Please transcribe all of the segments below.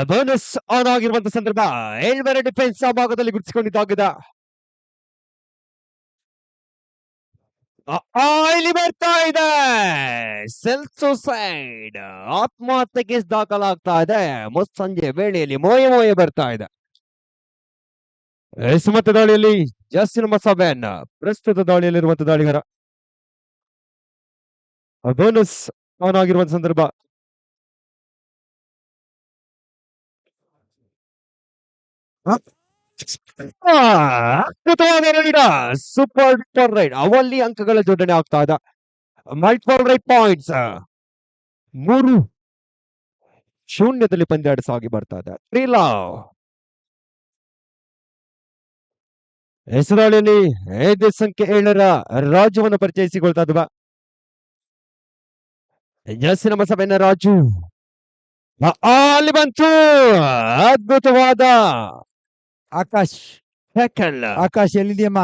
Bonus on ಆಗಿರುವಂತಹ ಸಂದರ್ಭ ಏಳ್ವರೆ defence ಆ ಭಾಗದಲ್ಲಿ ಗುರುತಿಸಿಕೊಂಡಿದ್ದಾಗಿದೆ. ಇಲ್ಲಿ ಬರ್ತಾ ಇದೆ ಸೆಲ್ಫ್ ಸುಸೈಡ್, ಆತ್ಮಹತ್ಯೆ ಕೇಸ್ ದಾಖಲಾಗ್ತಾ ಇದೆ. ಮುಸ್ಸಂಜೆ ವೇಳೆಯಲ್ಲಿ ಮೋಯ ಬರ್ತಾ ಇದೆ. ಸುಮತ ದಾಳಿಯಲ್ಲಿ ಜಸ್ಟಿನ್ ಮಸಾಬೆನ್ ಪ್ರಸ್ತುತ ದಾಳಿಯಲ್ಲಿರುವಂತಹ ದಾಳಿಗಾರ. ಬೋನಸ್ ಆನ್ ಆಗಿರುವಂತಹ ಸಂದರ್ಭ ಸೂಪರ್ ಡೂಪರ್ ರೈಡ್, ಅವಲ್ಲಿ ಅಂಕಗಳ ಜೋಡಣೆ ಆಗ್ತಾ ಇದೆ. ಮಲ್ಟಿಪಲ್ ರೈಟ್ ಪಾಯಿಂಟ್ಸ್, 3-0 ಪಂದ್ಯಾಟ ಸಾಗಿ ಬರ್ತಾ ಇದೆ. ಹೆಸರಾಳಿಯಲ್ಲಿ 5 ಸಂಖ್ಯೆ 7ರ ರಾಜುವನ್ನು ಪರಿಚಯಿಸಿಕೊಳ್ತಾ ಇದ್ವ. ಜಸ್ಸಿನ ಮಸಬೆನ್ನ ರಾಜು ಅಲ್ಲಿ ಬಂತು. ಅದ್ಭುತವಾದ ಆಕಾಶ್ ಆಕಾಶ್ ಎಲ್ಲಿದೆಯಮ್ಮ?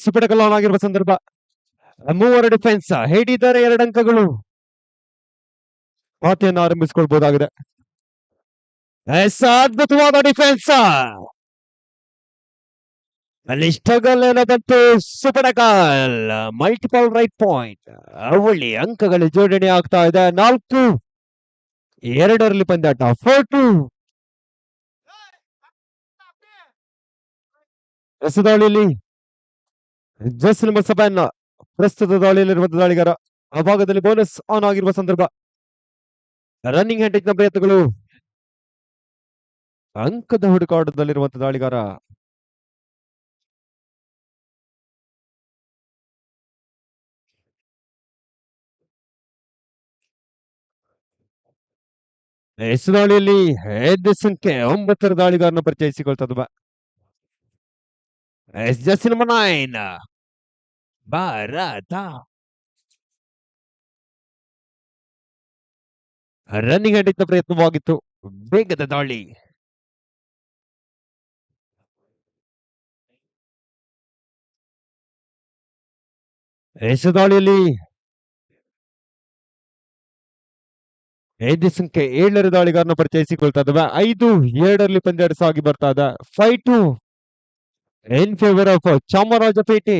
ಸುಪಟಕಲ್ ಆಗಿರುವ ಸಂದರ್ಭ, 3 ಡಿಫೆನ್ಸ್ ಹಿಡಿದರೆ 2 ಅಂಕಗಳು. ಮಾತೆಯನ್ನು ಆರಂಭಿಸಿಕೊಳ್ಬಹುದಾಗಿದೆ. ಅದ್ಭುತವಾದ ಡಿಫೆನ್ಸ್ ಅಲ್ಲಿ ಬಂತು. ಸುಪಟಕಲ್ ಮಲ್ಟಿಪಲ್ ರೈಟ್ ಪಾಯಿಂಟ್, ಅವಳಿ ಅಂಕಗಳ ಜೋಡಣೆ ಆಗ್ತಾ ಇದೆ. 4-2 ಪಂದ್ಯಾಟ. 4-2 ದಾಳಿಯಲ್ಲಿ ಜಸ್ಟಿನ್ ಮಸಬೆನ್ ಪ್ರಸ್ತುತ ದಾಳಿಯಲ್ಲಿರುವಂತಹ ದಾಳಿಗಾರ. ಆ ಭಾಗದಲ್ಲಿ ಬೋನಸ್ ಆನ್ ಆಗಿರುವ ಸಂದರ್ಭ, ರನ್ನಿಂಗ್ ಹ್ಯಾಂಡಿಂಗ್ ನ ಪ್ರಯತ್ನಗಳು, ಅಂಕದ ಹುಡುಕಾಟದಲ್ಲಿರುವಂತಹ ದಾಳಿಗಾರ. ದಾಳಿಯಲ್ಲಿ 5 ಸಂಖ್ಯೆ 9ರ ದಾಳಿಗಾರನ ಪರಿಚಯಿಸಿಕೊಳ್ತದ. ಜಸ್ಟಿನ್ ಮನೈನ್ ಭಾರತ ರನ್ನಿಂಗ್ ಹ್ಯಾಂಡಿಂಗ್ ನ ಪ್ರಯತ್ನವಾಗಿತ್ತು. ವೇಗದ ದಾಳಿ, ದಾಳಿಯಲ್ಲಿ 5 ಸಂಖ್ಯೆ 7ರ ದಾಳಿಗಾರನ ಪರಿಚಯಿಸಿಕೊಳ್ತಾ ಇದ್ದಾವೆ. 5-7 ಪಂದ್ಯಾಟ ಸಾಗಿ ಬರ್ತಾ ಇದೆ. 5-2 in favour of Chamarajpet.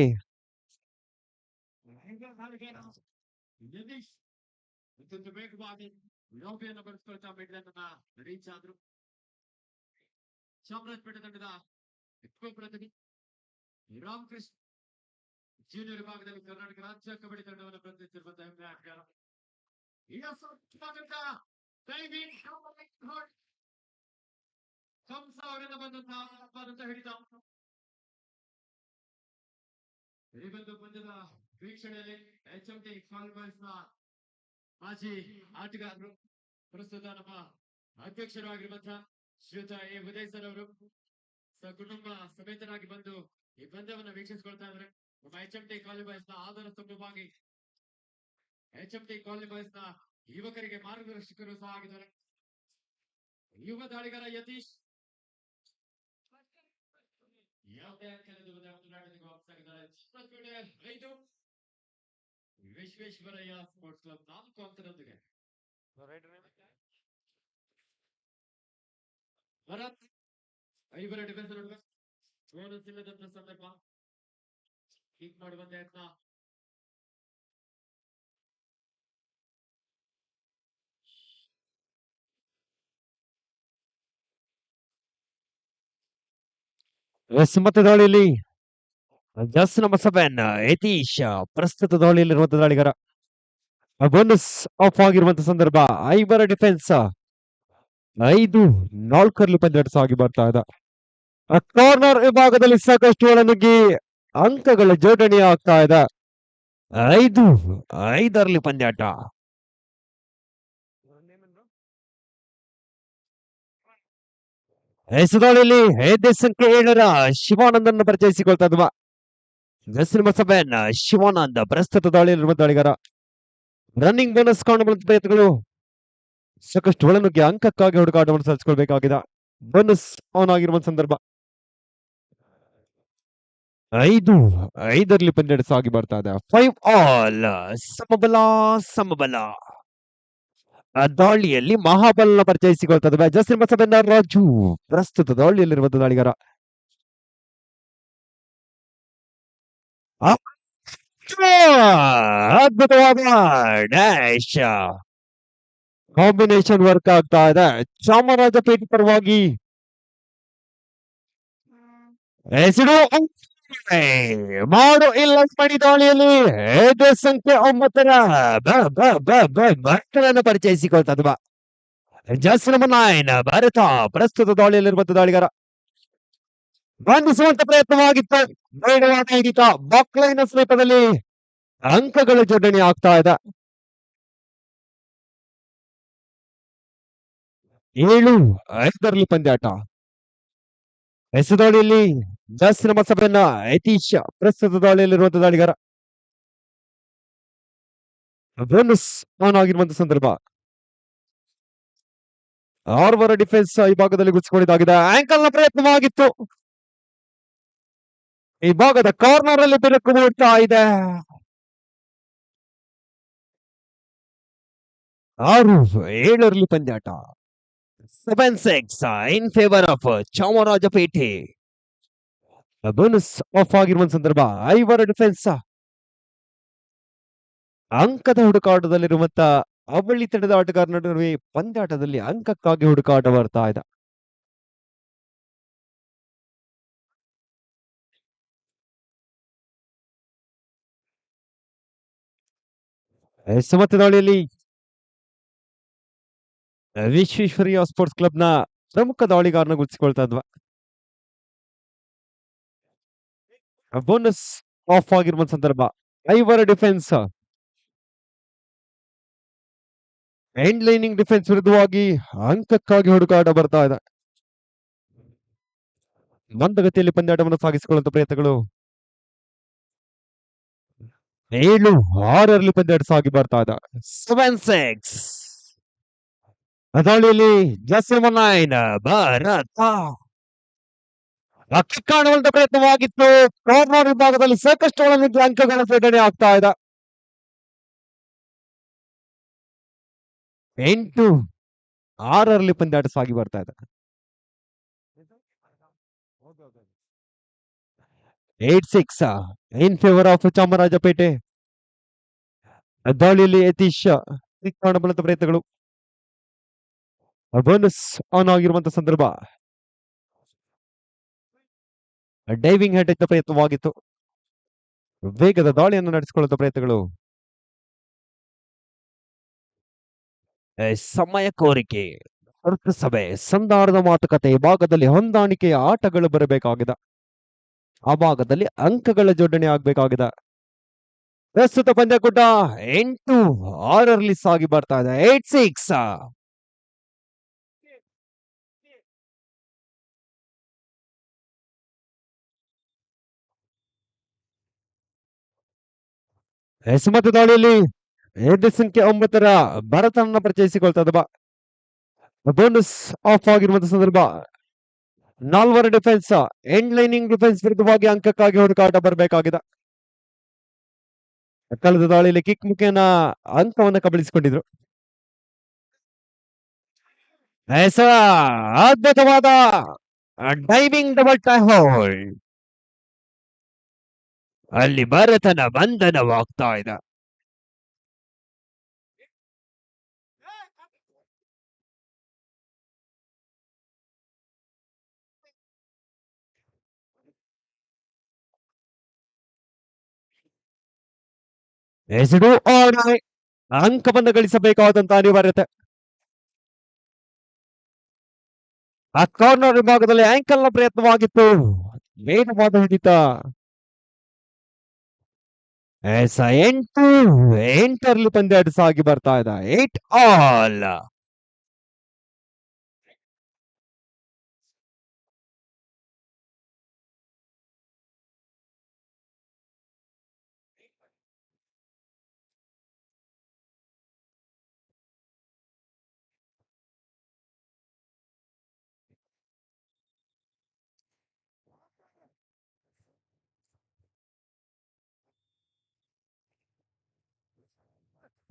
Chamarajpet ತಂಡದ ಪ್ರತಿನಿಧಿ ರಾಮಕೃಷ್ಣ ಜೂನಿಯರ್ ವಿಭಾಗದಲ್ಲಿ ಕರ್ನಾಟಕ ರಾಜ್ಯ ಕಬಡ್ಡಿ ತಂಡವನ್ನು ಪ್ರತಿನಿಧಿಸಿರುವಂತಹ ಹೆಮ್ಮೆ ಆಟಗಾರ. ಕಂಸ ಅವರಿಂದ ಬಂದಂತಹ ಹಿಡಿತ ಈ ಒಂದು ಪಂದ್ಯದ ವೀಕ್ಷಣೆಯಲ್ಲಿ HMT ಕಾಲ್ಬಾಯ್ಸ್ ನ ಮಾಜಿ ಆಟಗಾರರು, ಪ್ರಸ್ತುತ ನಮ್ಮ ಅಧ್ಯಕ್ಷರು ಆಗಿರುವಂತಹ ಶ್ರೀಯುತ ಎ ಉದಯ್ ಸರ್ ಅವರು ಕುಟುಂಬ ಸಮೇತರಾಗಿ ಬಂದು ಈ ಪಂದ್ಯವನ್ನು ವೀಕ್ಷಿಸಿಕೊಳ್ತಾ ಇದ್ದಾರೆ. ನಮ್ಮ HMT ಕಾಲ್ಬಾಯ್ಸ್ ನ ಆಧಾರ ಸ್ತಂಭವಾಗಿ HMT ಕಾಲ್ಬಾಯ್ಸ್ ನ ಯುವಕರಿಗೆ ಮಾರ್ಗದರ್ಶಕರು ಸಹ ಆಗಿದ್ದಾರೆ. ಯುವ ದಾಳಿಗಾರ ಯತೀಶ್ ಯಾವುದೇ ವಿಶ್ವೇಶ್ವರಯ್ಯ ಸ್ಪೋರ್ಟ್ಸ್ ಕ್ಲಬ್ 4 ಅಂತರದೊಂದಿಗೆ ಭರತ್ 5 ಡಿಫೆನ್ಸ್ ಬೋನಸ್ ಇಲ್ಲದಂತ ಸಂದರ್ಭ ಕಿಕ್ ಮಾಡುವಂತ ಯತ್ನ. ಸುಮತ ದಾಳಿಯಲ್ಲಿ ಜಸ್ಟಿನ್ ಮಸಬೆನ್ ಯತೀಶ್ ಪ್ರಸ್ತುತ ದಾಳಿಯಲ್ಲಿರುವಂತಹ ದಾಳಿಗಾರ. ಬೋನಸ್ ಆಫ್ ಆಗಿರುವಂತಹ ಸಂದರ್ಭ, 5 ಡಿಫೆನ್ಸ್ 5-4 ಪಂದ್ಯಾಟ ಸಾಗಿ ಬರ್ತಾ ಇದೆ. ಕಾರ್ನರ್ ವಿಭಾಗದಲ್ಲಿ ಸಾಕಷ್ಟು ಒಳನುಗ್ಗಿ ಅಂಕಗಳ ಜೋಡಣೆ ಆಗ್ತಾ ಇದೆ. 5-5 ಪಂದ್ಯಾಟ. ಹೆಸರುದಾಳಿಯಲ್ಲಿ 5 ಸಂಖ್ಯೆ 7ರ ಶಿವಾನಂದನ್ನು ಪರಿಚಯಿಸಿಕೊಳ್ತಾ ಇದ್ವ. ಜಸ್ಟಿನ್ ಮಸಬೆನ್ ಶಿವಾನಂದ್ ಪ್ರಸ್ತುತ ದಾಳಿಯಲ್ಲಿರುವ ದಾಳಿಗಾರ. ರನ್ನಿಂಗ್ ಬೋನಸ್ ಕಾಣುವಂತ ಪ್ರಯತ್ನಗಳು, ಸಾಕಷ್ಟು ಒಳನುಗ್ಗಿ ಅಂಕಕ್ಕಾಗಿ ಹುಡುಕಾಟವನ್ನು ಸಲ್ಲಿಸಿಕೊಳ್ಬೇಕಾಗಿದೆ. ಬೋನಸ್ ಆನ್ ಆಗಿರುವ ಸಂದರ್ಭ. 5 ಪಂದ್ಯ ಸಾಗಿ ಬರ್ತಾ ಇದೆ. 5 ಆಲ್ ಸಮಬಲ ಸಮಬಲ. ದಾಳಿಯಲ್ಲಿ ಮಹಾಬಲನ ಪರಿಚಯಿಸಿಕೊಳ್ತದೆ ಜಸ್ಟ್ ನಂಬರ್ 7 ರಾಜು ಪ್ರಸ್ತುತ ದಾಳಿಯಲ್ಲಿರುವ ದಾಳಿಗಾರ. ಅದ್ಭುತವಾದ ಡ್ಯಾಶ್ ಕಾಂಬಿನೇಷನ್ ವರ್ಕ್ ಆಗ್ತಾ ಇದೆ ಚಾಮರಾಜಪೇಟೆ ಪರವಾಗಿ. ಹೆಸರು ಮಾಡು ಇಲ್ಲ ಮಣಿ ದಾಳಿಯಲ್ಲಿ ಎದೆ ಸಂಖ್ಯೆ 9 ಪರಿಚಯಿಸಿಕೊಳ್ತದೆ ಜಸ್ಟ್ ನಂಬರ್ 9 ಭಾರತ ಪ್ರಸ್ತುತ ದಾಳಿಯಲ್ಲಿರುವಂತ ದಾಳಿಗಾರ. ಬಂಧಿಸುವಂತ ಪ್ರಯತ್ನವಾಗಿತ್ತು ಬೇಡವಾದ ಹಿಡಿತ ಬಾಕ್ಲೈನ ಸಮೀಪದಲ್ಲಿ ಅಂಕಗಳ ಜೋಡಣೆ ಆಗ್ತಾ ಇದೆ. 7-5 ಪಂದ್ಯಾಟ. ದಾಳಿಯಲ್ಲಿ ಜಾಸ್ತಿ ನಮ್ಮ ಸಭೆಯನ್ನ ಯತೀಶ್ ಪ್ರಸ್ತುತ ದಾಳಿಯಲ್ಲಿರುವಂತ ದಾಳಿಗಾರ. ಬೋನಸ್ ಆನ್ ಆಗಿರುವಂತ ಸಂದರ್ಭ. 6 ಡಿಫೆನ್ಸ್ ಈ ಭಾಗದಲ್ಲಿ ಗುರುತಿಸಿಕೊಂಡಿದ್ದಾಗಿದೆ. ಆಂಕಲ್ ನ ಪ್ರಯತ್ನವಾಗಿತ್ತು. ಈ ಭಾಗದ ಕಾರ್ನರ್ ಅಲ್ಲಿ ಬಿರುಕು ಮೂಡ್ತಾ ಇದೆ. 6-7 ಪಂದ್ಯಾಟ. 7-6 in favour of Chamarajpet. Bonus of ಆಗಿರುವ ಸಂದರ್ಭ. 5 ಡಿಫೆನ್ಸ್ ಅಂಕದ ಹುಡುಕಾಟದಲ್ಲಿರುವಂತ ಅವಳಿ ತಂಡದ ಆಟಗಾರರ ನಡುವೆ ಪಂದ್ಯಾಟದಲ್ಲಿ ಅಂಕಕ್ಕಾಗಿ ಹುಡುಕಾಟ ಬರ್ತಾ ಇದೆ. ಸಮತ ದಾಳಿಯಲ್ಲಿ ವಿಶ್ವೇಶ್ವರಯ್ಯ ಸ್ಪೋರ್ಟ್ಸ್ ಕ್ಲಬ್ ನ ಪ್ರಮುಖ ದಾಳಿಗಾರನ ಗುರುತಿಸಿಕೊಳ್ತಾ ಇದ್ವ. ಬೋನಸ್ ಆಫ್ ಆಗಿರುವ ಸಂದರ್ಭ. 5 ಡಿಫೆನ್ಸ್ ಎಂಡ್ ಲೈನಿಂಗ್ ಡಿಫೆನ್ಸ್ ವಿರುದ್ಧವಾಗಿ ಅಂಕಕ್ಕಾಗಿ ಹುಡುಕಾಟ ಬರ್ತಾ ಇದೆ. ಮಂದಗತಿಯಲ್ಲಿ ಪಂದ್ಯಾಟವನ್ನು ಸಾಗಿಸಿಕೊಳ್ಳುವಂತ ಪ್ರಯತ್ನಗಳು. 7-6 ಪಂದ್ಯಾಟ ಸಾಗಿ ಬರ್ತಾ ಇದೆ. 7-6 ದಾಳಿಯಲ್ಲಿ ಜಸ್ಟ್ ನಂಬರ್ 9 ಭಾರತ ಕಾಣುವಂತ ಪ್ರಯತ್ನವಾಗಿತ್ತು. ಕಾರ್ನರ್ ವಿಭಾಗದಲ್ಲಿ ಸಾಕಷ್ಟು ಒಳನಿಂದ ಅಂಕಗಳ ಜೋಡಣೆ ಆಗ್ತಾ ಇದೆ. 8-6 ಪಂದ್ಯಾಟ ಸಾಗಿ ಬರ್ತಾ ಇದೆ. 8-6 ಇನ್ ಫೇವರ್ ಆಫ್ ಚಾಮರಾಜಪೇಟೆ. ದಾಳಿಯಲ್ಲಿ ಯತೀಶ್ ಕಾಣಬಲ್ಲಂತ ಪ್ರಯತ್ನಗಳು. ಬೋನಸ್ ಆನ್ ಆಗಿರುವಂತ ಸಂದರ್ಭ. ಡೈವಿಂಗ್ ಹೆಡ್ ಪ್ರಯತ್ನವಾಗಿತ್ತು. ವೇಗದ ದಾಳಿಯನ್ನು ನಡೆಸಿಕೊಳ್ಳುವಂತ ಪ್ರಯತ್ನಗಳು. ಸಮಯ ಕೋರಿಕೆ ಸಭೆ ಸಂಧಾನದ ಮಾತುಕತೆ ಭಾಗದಲ್ಲಿ ಹೊಂದಾಣಿಕೆಯ ಆಟಗಳು ಬರಬೇಕಾಗಿದೆ. ಆ ಭಾಗದಲ್ಲಿ ಅಂಕಗಳ ಜೋಡಣೆ ಆಗ್ಬೇಕಾಗಿದೆ. ಪ್ರಸ್ತುತ ಪಂದ್ಯಕೂಟ 8-6 ಸಾಗಿ ಬರ್ತಾ ಇದೆ. 8-6 ಸಮತ ದಾಳಿಯಲ್ಲಿ ಎದೆ ಸಂಖ್ಯೆ 9 ಭರತನನ್ನ ಪರಿಚಯಿಸಿಕೊಳ್ತದ. ಬೋನಸ್ ಆಫ್ ಆಗಿರುವಂತ ಸಂದರ್ಭ. 4 ಡಿಫೆನ್ಸ್ ಎಂಡ್ ಲೈನಿಂಗ್ ಡಿಫೆನ್ಸ್ ವಿರುದ್ಧವಾಗಿ ಅಂಕಕ್ಕಾಗಿ ಹುಡುಕಾಟ ಬರಬೇಕಾಗಿದೆ. ಕಳೆದ ದಾಳಿಯಲ್ಲಿ ಕಿಕ್ ಮುಖೇನ ಅಂಕವನ್ನು ಕಬಳಿಸಿಕೊಂಡಿದ್ರು. ಅದ್ಭುತವಾದ ಡೈವಿಂಗ್ ಡಬಲ್ ಟೈಹೋಲ್ ಅಲ್ಲಿ ಭರತನ ಬಂಧನವಾಗ್ತಾ ಇದೆ. ಅಂಕವನ್ನು ಗಳಿಸಬೇಕಾದಂತ ಅನಿವಾರ್ಯತೆ. ಆ ಕಾರ್ನರ್ ವಿಭಾಗದಲ್ಲಿ ಆಂಕಲ್ ನ ಪ್ರಯತ್ನವಾಗಿತ್ತು. ವೇಗವಾದ ಹಿಡಿತ. 8 ಪಂದ್ಯಾಟ ಸಾಗಿ ಬರ್ತಾ ಇದೆ. 8-all.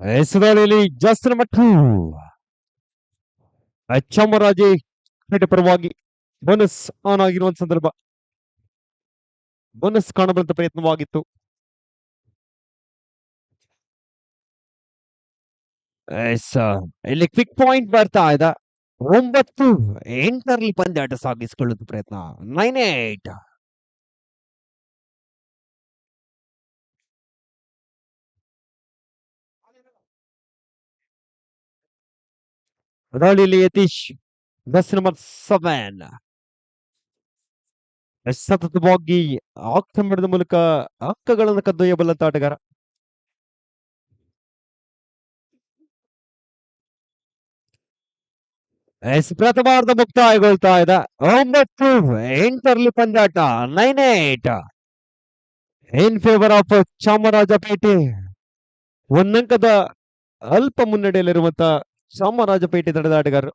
ಎಸೆದಾಳಿಯಲ್ಲಿ ಜಸ್ಟಿನ್ ಮಟ್ಟು ಚಾಮರಾಜಪೇಟೆ ಪರವಾಗಿ ಬೋನಸ್ ಆನ್ ಆಗಿರುವ ಸಂದರ್ಭ, ಬೋನಸ್ ಕಾಣಬಂತ ಪ್ರಯತ್ನವಾಗಿತ್ತು. ಇಲ್ಲಿ ಕ್ವಿಕ್ ಪಾಯಿಂಟ್ ಬರ್ತಾ ಇದೆ. 9-8 ಪಂದ್ಯಾಟ ಸಾಗಿಸಿಕೊಳ್ಳುವ ಪ್ರಯತ್ನ. 9-8. ದಾಳಿಯಲ್ಲಿ ಯತೀಶ್ ಬಸ್ ನಂಬರ್ 7 ಸತತವಾಗಿ ಆಕ್ರಮಣದ ಮೂಲಕ ಅಂಕಗಳನ್ನು ಕದ್ದೊಯ್ಯಬಲ್ಲಂತ ಆಟಗಾರ. ಪ್ರಥಮಾರ್ಧ ಮುಕ್ತಾಯಗೊಳ್ತಾ ಇದೆ. 9-8 ಪಂದ್ಯಾಟ. 9-8 ಇನ್ ಫೇವರ್ ಆಫ್ ಚಾಮರಾಜಪೇಟೆ. ಒಂದಂಕದ ಅಲ್ಪ ಮುನ್ನಡೆಯಲ್ಲಿರುವಂತ ಚಾಮರಾಜಪೇಟೆ ತಂಡದ ಆಟಗಾರರು.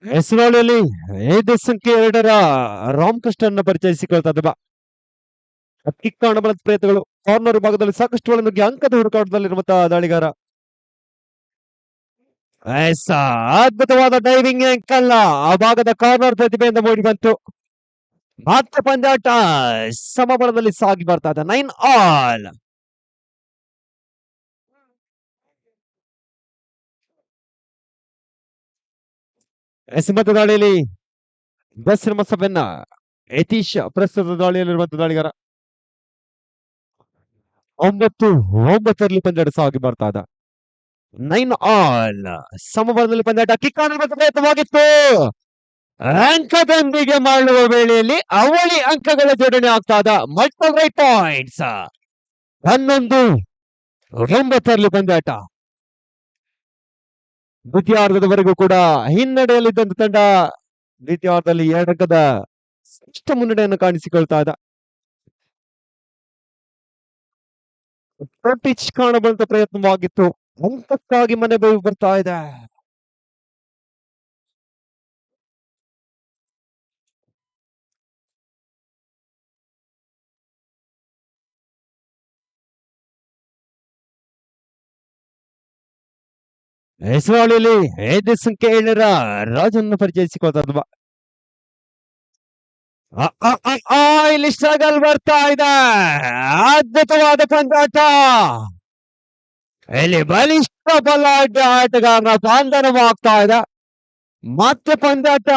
ಹೆಸರಾಳಿಯಲ್ಲಿ 5 ಸಂಖ್ಯೆ 2 ರಾಮಕೃಷ್ಣನ್ನ ಪರಿಚಯಿಸಿಕೊಳ್ತಾ ಕಿಕ್ ಕಾಣಬಲ್ಲ ಪ್ರಯತ್ನಗಳು. ಕಾರ್ನರ್ ಭಾಗದಲ್ಲಿ ಸಾಕಷ್ಟು ಒಳನುಗ್ಗಿ ಅಂಕದ ಹುಡುಕಾಟದಲ್ಲಿರುವಂತಹ ದಾಳಿಗಾರ. ಅದ್ಭುತವಾದ ಡೈವಿಂಗ್ ಅಂಕಲ್ ಆ ಭಾಗದ ಕಾರ್ನರ್ ಪ್ರತಿಭೆಯಿಂದ ಮೂಡಿ ಬಂತು. ಮತ್ತೆ ಪಂದ್ಯಾಟ ಸಮಬಲದಲ್ಲಿ ಸಾಗಿ ಬರ್ತಾ ಇದೆ. 9-all. ಸಿಂಹದ ದಾಳಿಯಲ್ಲಿ ಬಸ್ ನಂಬರ್ 7 ಯತೀಶ್ ಪ್ರಸ್ತುತ ದಾಳಿಯಲ್ಲಿರುವಂತಹ ದಾಳಿಗಾರ. 9-9 ಪಂದ್ಯಾಟ ಸಾಗಿ ಬರ್ತಾ ಇದೆ. 9-all ಸಮಬಲದಲ್ಲಿ ಪಂದ್ಯಾಟ. ಕಿಕ್ ಆಡಿರುವಂತಹ ಪ್ರಯತ್ನವಾಗಿತ್ತು. ಅಂಕದೊಂದಿಗೆ ಮಾಡುವ ವೇಳೆಯಲ್ಲಿ ಅವಳಿ ಅಂಕಗಳ ಜೋಡಣೆ ಆಗ್ತಾ ಇದೆ. Multiple raid points. 11-9 ಪಂದ್ಯಾಟ. ದ್ವಿತೀಯಾರ್ಧದವರೆಗೂ ಕೂಡ ಹಿನ್ನಡೆಯಲ್ಲಿದ್ದಂತ ತಂಡ ದ್ವಿತೀಯಾರ್ಧದಲ್ಲಿ 2 ಅಂಕದ ಸ್ಪಷ್ಟ ಮುನ್ನಡೆಯನ್ನು ಕಾಣಿಸಿಕೊಳ್ತಾ ಇದೆ. ಪಿಚ್ ಕಾಣಬಂತ ಪ್ರಯತ್ನವಾಗಿತ್ತು. ಅಂಕಕ್ಕಾಗಿ ಮನೆ ಬೈವು ಬರ್ತಾ ಇದೆ. ಹೆಸರಾಳಿಯಲ್ಲಿ 5 ಸಂಖ್ಯೆ 7 ರಾಜನ್ನು ಪರಿಚಯಿಸಿಕೊಳ್ತಾ ಇಲ್ಲಿ ಸ್ಟ್ರಗಲ್ ಬರ್ತಾ ಇದೆ. ಅದ್ಭುತವಾದ ಪಂದ್ಯಾಟ. ಇಲ್ಲಿ ಬಲಿಷ್ಠ ಬಲಾಢ್ಯ ಆಟಗಾರನ ಬಂಧನವಾಗ್ತಾ ಇದೆ. ಮತ್ತೆ ಪಂದ್ಯಾಟ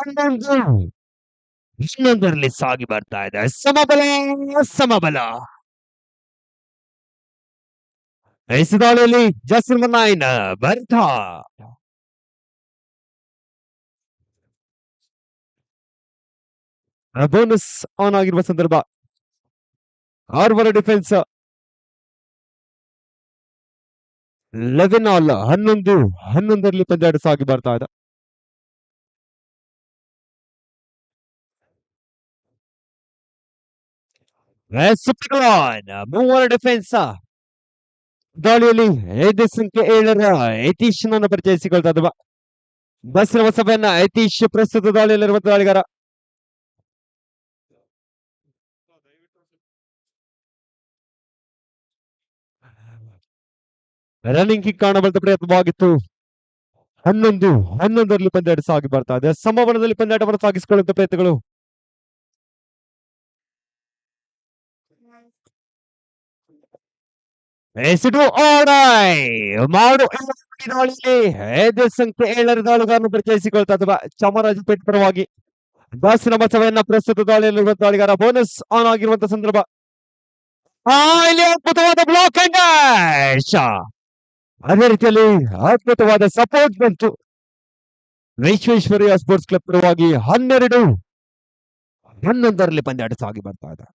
11-11 ಸಾಗಿ ಬರ್ತಾ ಇದೆ. ಸಮಬಲ. ಎಸೆದಾಳಿಯಲ್ಲಿ ಜಸ್ಟಿನ್ 9 ಬರ್ತಾ. ಬೋನಸ್ ಆನ್ ಆಗಿರುವ ಸಂದರ್ಭ. 6 ಡಿಫೆನ್ಸ್. 11-all 11-11 ಪಂದ್ಯಾಟ ಸಾಗಿ ಬರ್ತಾ ಇದೆ. ಮೂವರ ಡಿಫೆನ್ಸ್. ದಾಳಿಯಲ್ಲಿ 5 ಸಂಖ್ಯೆ 7 ಯತೀಶ್ನನ್ನು ಪರಿಚಯಿಸಿಕೊಳ್ತಾ ಇದ್ದ ಬಸ್ ನಂಬರ್ 7 ಯತೀಶ್ ಪ್ರಸ್ತುತ ದಾಳಿಯಲ್ಲಿರುವ ದಾಳಿಗಾರ. Running kick ಕಾಣಬಂತ ಪ್ರಯತ್ನವಾಗಿತ್ತು. 11-11 ಪಂದ್ಯಾಟ ಸಾಗಿ ಬರ್ತಾ ಇದೆ. ಸಮಬಲದಲ್ಲಿ ಪಂದ್ಯಾಟವನ್ನು ಸಾಗಿಸಿಕೊಳ್ಳುವಂತ ಪ್ರಯತ್ನಗಳು. ಮಾಡು 5 ಸಂಖ್ಯೆ 7 ದಾಳಿಗಾರನ್ನು ಪರಿಚಯಿಸಿಕೊಳ್ತಾ ಇದ್ದ ಚಾಮರಾಜಪೇಟೆ ಪರವಾಗಿ ಬಸ್ ನಂಬರ್ 7 ಪ್ರಸ್ತುತ ದಾಳಿಯಲ್ಲಿರುವ ದಾಳಿಗಾರ ಬೋನಸ್ ಆನ್ ಆಗಿರುವಂತಹ ಸಂದರ್ಭ. ಇಲ್ಲಿ ಅದ್ಭುತವಾದ ಬ್ಲಾಕ್ ಅಂಡ್ ಡ್ಯಾಶ್. ಅದೇ ರೀತಿಯಲ್ಲಿ ಅದ್ಭುತವಾದ ಸಪೋರ್ಟ್ ಬಂತು ವಿಶ್ವೇಶ್ವರಯ್ಯ ಸ್ಪೋರ್ಟ್ಸ್ ಕ್ಲಬ್ ಪರವಾಗಿ. 12-11 ಪಂದ್ಯಾಟ ಸಾಗಿ ಬರ್ತಾ ಇದೆ.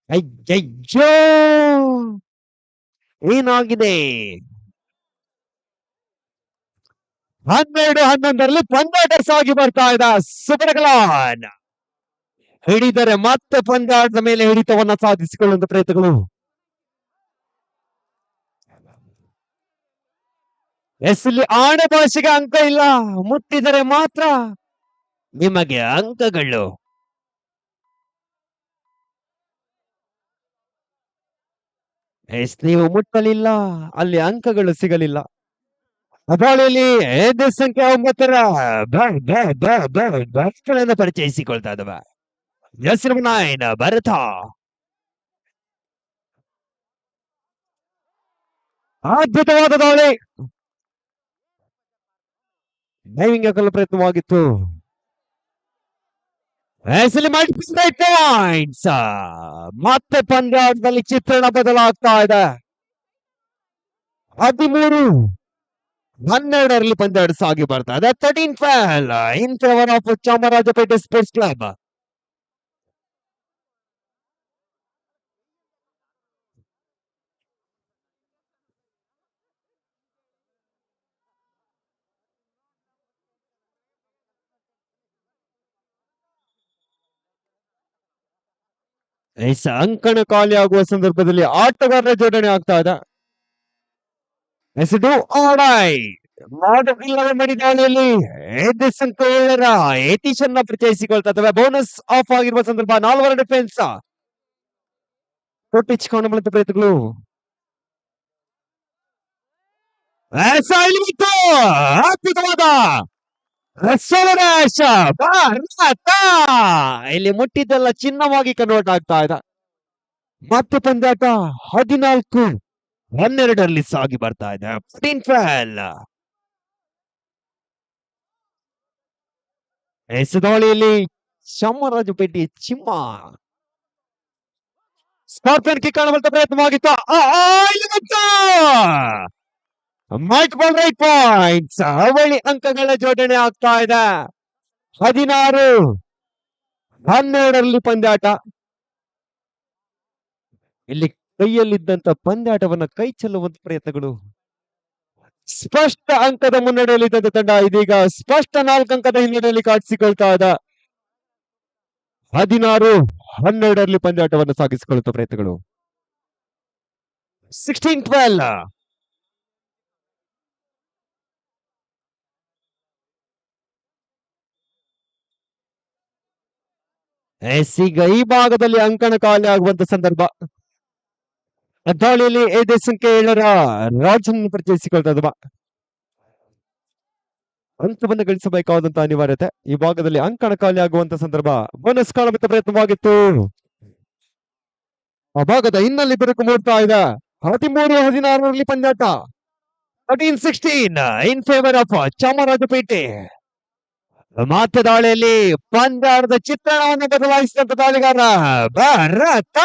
ಅಯ್ಯಯ್ಯೋ, ಏನಾಗಿದೆ? 12-11 ಪಂದ್ಯಾಟ ಸಾಗಿ ಬರ್ತಾ ಇದೆ. ಸುಪರ್ಕಲಾನ್ ಹಿಡಿದರೆ ಮತ್ತೆ ಪಂದ್ಯಾಟದ ಮೇಲೆ ಹಿಡಿತವನ್ನ ಸಾಧಿಸಿಕೊಳ್ಳುವಂತ ಪ್ರಯತ್ನಗಳು. ಇಲ್ಲಿ ಆಡ ಭಾಷೆಗೆ ಅಂಕ ಇಲ್ಲ, ಮುಟ್ಟಿದರೆ ಮಾತ್ರ ನಿಮಗೆ ಅಂಕಗಳು. ನೀವು ಮುಟ್ಟಲಿಲ್ಲ, ಅಲ್ಲಿ ಅಂಕಗಳು ಸಿಗಲಿಲ್ಲ. ದಾಳಿಯಲ್ಲಿ ಸಂಖ್ಯೆ 9 ಪರಿಚಯಿಸಿಕೊಳ್ತಾ ಇದ್ದಾವೆ. Yes number 9 Bharath. ಅದ್ಭುತವಾದ ದಾಳಿ, ಡೈವಿಂಗ್ ಹಾಕಲು ಪ್ರಯತ್ನವಾಗಿತ್ತು. ಪಾಯಿಂಟ್ಸ್. ಮತ್ತೆ ಪಂದ್ಯಾಟದಲ್ಲಿ ಚಿತ್ರಣ ಬದಲಾಗ್ತಾ ಇದೆ. 13-12 ಪಂದ್ಯಾಟ ಸಾಗಿ ಬರ್ತಾ ಇದೆ. 13-12 in favour of Chamarajpet sports club. ಅಂಕಣ ಖಾಲಿ ಆಗುವ ಸಂದರ್ಭದಲ್ಲಿ ಆಟಗಾರರ ಜೋಡಣೆ ಆಗ್ತಾ ಇದೆ. ದಾಳಿಯಲ್ಲಿ ಸಂಖ್ಯೆ 7 ಯತೀಶನ್ನ ಪರಿಚಯಿಸಿಕೊಳ್ತಾ ಇದ್ದಾವೆ. ಬೋನಸ್ ಆಫ್ ಆಗಿರುವ ಸಂದರ್ಭ. 4 ಡಿಫೆನ್ಸ್ ತೊಟ್ಟಿಚ್ಚಿಕೊಳ್ಳುವಂತ ಪ್ರಯತ್ನಗಳು. ಅದ್ಭುತವಾದ ಇಲ್ಲಿ ಮುಟ್ಟಿದ್ದೆಲ್ಲ ಚಿನ್ನವಾಗಿ ಕನ್ವರ್ಟ್ ಆಗ್ತಾ ಇದೆ. ಮತ್ತೆ ಪಂದ್ಯಾಟ 14-12 ಸಾಗಿ ಬರ್ತಾ ಇದೆ. 14-12 ದಾಳಿಯಲ್ಲಿ ಚಾಮರಾಜಪೇಟೆ ಚಿಮ್ಮ ಸ್ಕಾರ್ಪಿಯನ್ ಕಿಕ್ ಕಾಣುವಂತ ಪ್ರಯತ್ನವಾಗಿತ್ತು. Multiple raid points. ಅವಳಿ ಅಂಕಗಳ ಜೋಡಣೆ ಆಗ್ತಾ ಇದೆ. 16-12 ಪಂದ್ಯಾಟ. ಇಲ್ಲಿ ಕೈಯಲ್ಲಿದ್ದಂತ ಪಂದ್ಯಾಟವನ್ನ ಕೈ ಚೆಲ್ಲುವಂತ ಪ್ರಯತ್ನಗಳು. ಸ್ಪಷ್ಟ ಅಂಕದ ಮುನ್ನಡೆಯಲ್ಲಿದ್ದಂತ ತಂಡ ಇದೀಗ ಸ್ಪಷ್ಟ 4 ಅಂಕದ ಹಿನ್ನಡೆಯಲ್ಲಿ ಕಾಣಿಸಿಕೊಳ್ತಾ ಇದೆ. 16-12 ಪಂದ್ಯಾಟವನ್ನು ಸಾಗಿಸಿಕೊಳ್ಳುವ ಪ್ರಯತ್ನಗಳು. 16-12 ಈಗ ಈ ಭಾಗದಲ್ಲಿ ಅಂಕಣ ಖಾಲಿ ಆಗುವಂತ ಸಂದರ್ಭ. ದಾಳಿಯಲ್ಲಿ ಸಂಖ್ಯೆ 7 ರಾಜನ್ ಪರಿಚಯಿಸಿಕೊಳ್ತಾ ಇದ್ದ. ಅಂಕವನ್ನು ಗಳಿಸಬೇಕಾದಂತಹ ಅನಿವಾರ್ಯತೆ. ಈ ಭಾಗದಲ್ಲಿ ಅಂಕಣ ಖಾಲಿ ಆಗುವಂತ ಸಂದರ್ಭ. ಬೋನಸ್ ಕಾಣುವಂತ ಪ್ರಯತ್ನವಾಗಿತ್ತು. ಆ ಭಾಗದ ಹಿನ್ನೆಲೆ ಬಿರುಕು ಮೂಡ್ತಾ ಇದೆ. 13-16 ಪಂದ್ಯಾಟ. 13-16 ಇನ್ ಫೇವರ್ ಆಫ್ ಚಾಮರಾಜಪೇಟೆ. ಮತ್ತೆ ದಾಳಿಯಲ್ಲಿ ಪಂದ್ಯಾಟದ ಚಿತ್ರಣವನ್ನು ಬದಲಾಯಿಸಿದಂತ ದಾಳಿಗಾರ ಭರತ.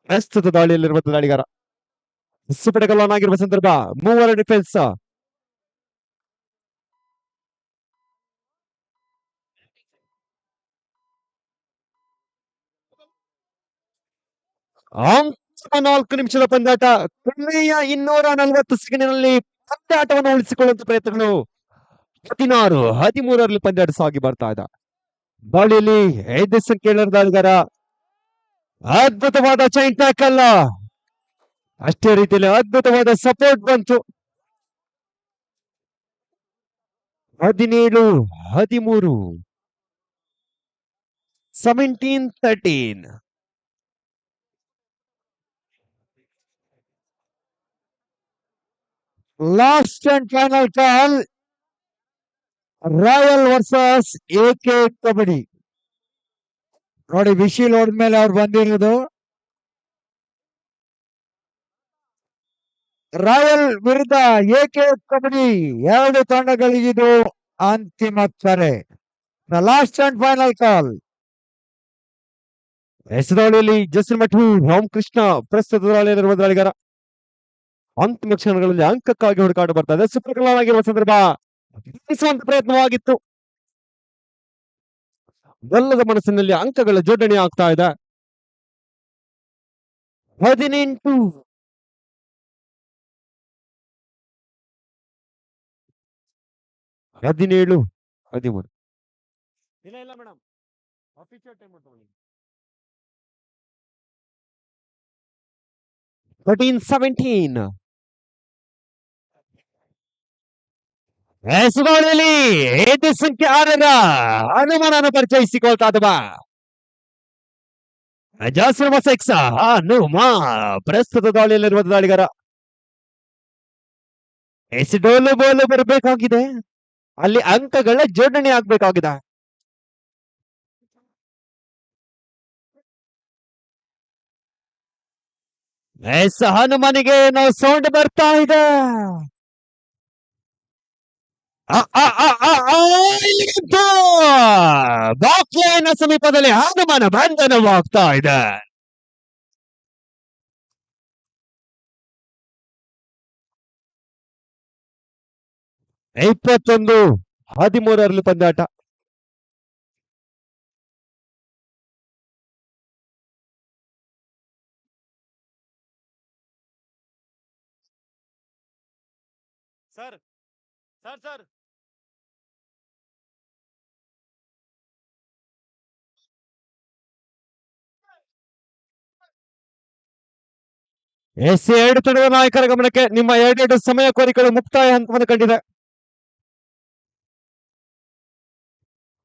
ಪ್ರಸ್ತುತ ದಾಳಿಯಲ್ಲಿರುವ ದಾಳಿಗಾರ ಸುಪಟಗಲಾನ್ ಆಗಿರುವ ಸಂದರ್ಭ. 3 ಡಿಫೆನ್ಸ್. ನಾಲ್ಕು ನಿಮಿಷದ ಪಂದ್ಯಾಟ. ಕೊನೆಯ 240 ಸೆಕೆಂಡಿನಲ್ಲಿ ಪಂದ್ಯಾಟವನ್ನು ಉಳಿಸಿಕೊಳ್ಳುವಂತ ಪ್ರಯತ್ನಗಳು. 16-13 ಪಂದ್ಯಾಟ ಸಾಗಿ ಬರ್ತಾ ಇದೆ. ದಾಳಿಯಲ್ಲಿ 5 ಸಂಖ್ಯೆ 7 ದಾಳಿಗಾರ. ಅದ್ಭುತವಾದ ಚೈನ್ ಟ್ಯಾಕಲ್. ಅಷ್ಟೇ ರೀತಿಯಲ್ಲಿ ಅದ್ಭುತವಾದ ಸಪೋರ್ಟ್ ಬಂತು. 17-13 17-13 last and final call. Royal versus AK kabaddi. ನೋಡಿ, ವಿಶಿಲ್ ಹೋದ್ಮೇಲೆ ಅವ್ರು ಬಂದಿರೋದು. ರಾಯಲ್ ವಿರುದ್ಧ ಏಕೆ ಕಬಡ್ಡಿ 2 ತಂಡಗಳಿಗಿದು ಅಂತಿಮ ಕರೆ. The last and final call. ಎಸೆದಾಳಿಯಲ್ಲಿ ಜಸಿಮಠು ರಾಮಕೃಷ್ಣ ಪ್ರಸ್ತುತ ದಾಳಿಯಲ್ಲಿರುವ ದಾಳಿಗಾರ. ಅಂತಿಮ ಕ್ಷಣಗಳಲ್ಲಿ ಅಂಕಕ್ಕಾಗಿ ಹುಡುಕಾಟ ಬರ್ತಾ ಇದೆ. ಸುಪ್ರಕಲನಾಗಿರುವ ಸಂದರ್ಭ ಗೆಲ್ಲಿಸುವಂತ ಪ್ರಯತ್ನವಾಗಿತ್ತು. ಗೆಲ್ಲದ ಮನಸ್ಸಿನಲ್ಲಿ ಅಂಕಗಳ ಜೋಡಣೆ ಆಗ್ತಾ ಇದೆ. 18 17 13. ಇಲ್ಲ ಮೇಡಮ್, ಅಫಿಷಿಯಲ್ ಟೈಮ್ 13-17. ಎಸೆದಾಳಿಯಲ್ಲಿ ಏದೇ ಸಂಖ್ಯೆ 6ರ ಹನುಮಾನನ ಪರಿಚಯಿಸಿಕೊಳ್ತಾ ಇದ್ದವ ಜಾಸಿರ್ ಮಸೆಕ್ಸ ಹನುಮ ಪ್ರಸ್ತುತ ದಾಳಿಯಲ್ಲಿರುವ ದಾಳಿಗಾರ. ಎಸೆಡೋಲು ಬೋಲು ಬರಬೇಕಾಗಿದೆ, ಅಲ್ಲಿ ಅಂಕಗಳ ಜೋಡಣೆ ಆಗ್ಬೇಕಾಗಿದೆ. ಹನುಮನಿಗೆ ಏನೋ ಸೌಂಡ್ ಬರ್ತಾ ಇದೆ. ಬಾಕ್ಲೈನ ಸಮೀಪದಲ್ಲಿ ಹನುಮನ ಬಂಧನವಾಗ್ತಾ ಇದೆ. ಇಪ್ಪತ್ತೊಂದು 13 ಪಂದ್ಯಾಟ. ಸರ್ ಸರ್ ಸರ್ ಎರಡು ತಂಡದ ನಾಯಕರ ಗಮನಕ್ಕೆ. ನಿಮ್ಮ 2 ಸಮಯ ಕೋರಿಕೆಗಳು ಮುಕ್ತಾಯ ಹಂತವನ್ನು ಕಂಡಿದೆ.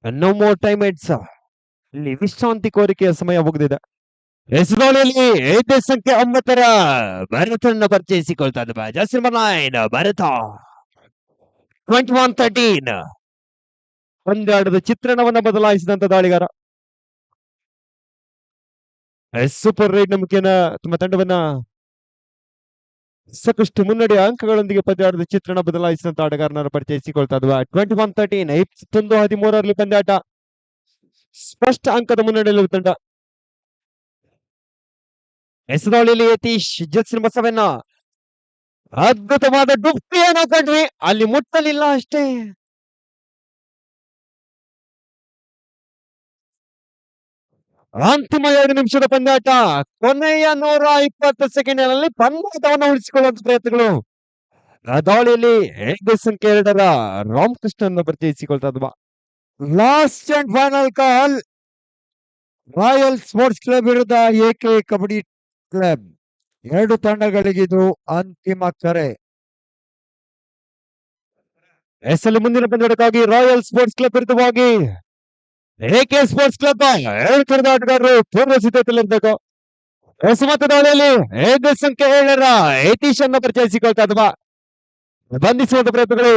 No more time it's. ಇಲ್ಲಿ ವಿಶ್ರಾಂತಿ ಕೋರಿಕೆಯ ಸಮಯ ಮುಗಿದಿದೆ. ಎಸೆದಾಳಿಯಲ್ಲಿ 5 ಸಂಖ್ಯೆ 9ರ ಭರತನ್ನ ಪರಿಚಯಿಸಿಕೊಳ್ತಾ ಇದ್ದ ಜಾಸಿರ್ ಮನಾಯನ್ ಭರತ 21-13 ಪಂದ್ಯಾಟದ ಚಿತ್ರಣವನ್ನ ಬದಲಾಯಿಸಿದಂತ ದಾಳಿಗಾರ. ಸೂಪರ್ ರೈಡ್ ಮುಖೇನ ತಮ್ಮ ತಂಡವನ್ನ ಸಾಕಷ್ಟು ಮುನ್ನಡೆಯ ಅಂಕಗಳೊಂದಿಗೆ ಪಂದ್ಯಾಟದ ಚಿತ್ರಣ ಬದಲಾಯಿಸಿದಂತ ಆಟಗಾರನ ಪರಿಚಯಿಸಿಕೊಳ್ತಾ ಇದ್ವ 21-13. 21-13 ಪಂದ್ಯಾಟ. ಸ್ಪಷ್ಟ ಅಂಕದ ಮುನ್ನಡೆಯಲ್ಲಿರುವ ತಂಡ. ಎಸೆದಾಳಿಯಲ್ಲಿ ಯತೀಶ್ ಜಸಿರ್ ಬಸವಣ್ಣ ಅದ್ಭುತವಾದ ಡುಪ್ಪಿಯನ್ನು ಕಂಡ್ವಿ, ಅಲ್ಲಿ ಮುಟ್ಟಲಿಲ್ಲ ಅಷ್ಟೇ. ಅಂತಿಮ 2 ನಿಮಿಷದ ಪಂದ್ಯಾಟ. ಕೊನೆಯ 120 ಸೆಕೆಂಡ್ನಲ್ಲಿ ಪಂದ್ಯಾಟವನ್ನು ಉಳಿಸಿಕೊಳ್ಳುವಂತ ಪ್ರಯತ್ನಗಳು. ದಾಳಿಯಲ್ಲಿ 5 ಸಂಖ್ಯೆ 2ರ ರಾಮಕೃಷ್ಣನ ಪರಿಚಯಿಸಿಕೊಳ್ತಾ ಇದ್ವ. Last and final call. Royal sports club ವಿರುದ್ಧ ಏಕೆ ಕಬಡ್ಡಿ ಕ್ಲಬ್ 2 ತಂಡಗಳಿಗಿದು ಅಂತಿಮ ಕರೆ. ಎಸ್ಎಲ್ ಮುಂದಿನ ಪಂದ್ಯಾಟಕ್ಕಾಗಿ ರಾಯಲ್ ಸ್ಪೋರ್ಟ್ಸ್ ಕ್ಲಬ್ ವಿರುದ್ಧವಾಗಿ ಏಕೆ ಸ್ಪೋರ್ಟ್ಸ್ ಕ್ಲಬ್ 2 ತಂಡದ ಆಟಗಾರರು ಪೂರ್ವ ಸಿದ್ಧತೆಯಲ್ಲಿರ್ಬೇಕು. ಹೊಸಮತ ದಾಳಿಯಲ್ಲಿ 5 ಸಂಖ್ಯೆ 7ರ ಯತೀಶ್ ಅನ್ನ ಪರಿಚಯಿಸಿಕೊಳ್ತಾ ಇದ್ವ. ಬಂಧಿಸುವಂತ ಪ್ರಯತ್ನಗಳು.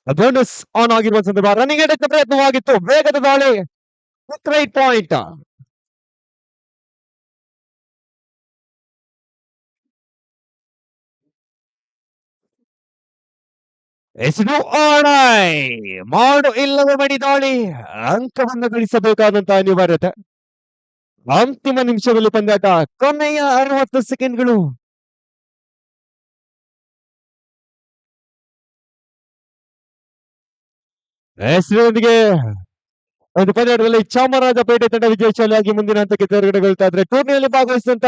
ಬೋನಸ್ ಆನ್ ಆಗಿರುವ ಸಂದರ್ಭ ರನ್ನಿಂಗ್ ಎಡಕ್ಕೆ ಪ್ರಯತ್ನವಾಗಿತ್ತು. ವೇಗದ ದಾಳಿ. Right point. ಎಸೆದು ಆಡೈ ಮಾಡು ಇಲ್ಲವೇ ಮಡಿ ದಾಳಿ. ಅಂಕವನ್ನು ಗಳಿಸಬೇಕಾದಂತಹ ಅನಿವಾರ್ಯತೆ. ಅಂತಿಮ ನಿಮಿಷದಲ್ಲಿ ಪಂದ್ಯಾಟ. ಕೊನೆಯ 60 ಸೆಕೆಂಡ್ಗಳು. ಹೆಸರಿನೊಂದಿಗೆ ಒಂದು ಪಂದ್ಯಾಟದಲ್ಲಿ ಚಾಮರಾಜಪೇಟೆ ತಂಡ ವಿಜಯಶಾಲಿಯಾಗಿ ಮುಂದಿನ ಹಂತಕ್ಕೆ ತೆರಗಡೆಗೊಳ್ತಾ ಇದ್ರೆ ಟೂರ್ನಿಯಲ್ಲಿ ಭಾಗವಹಿಸಿದಂತ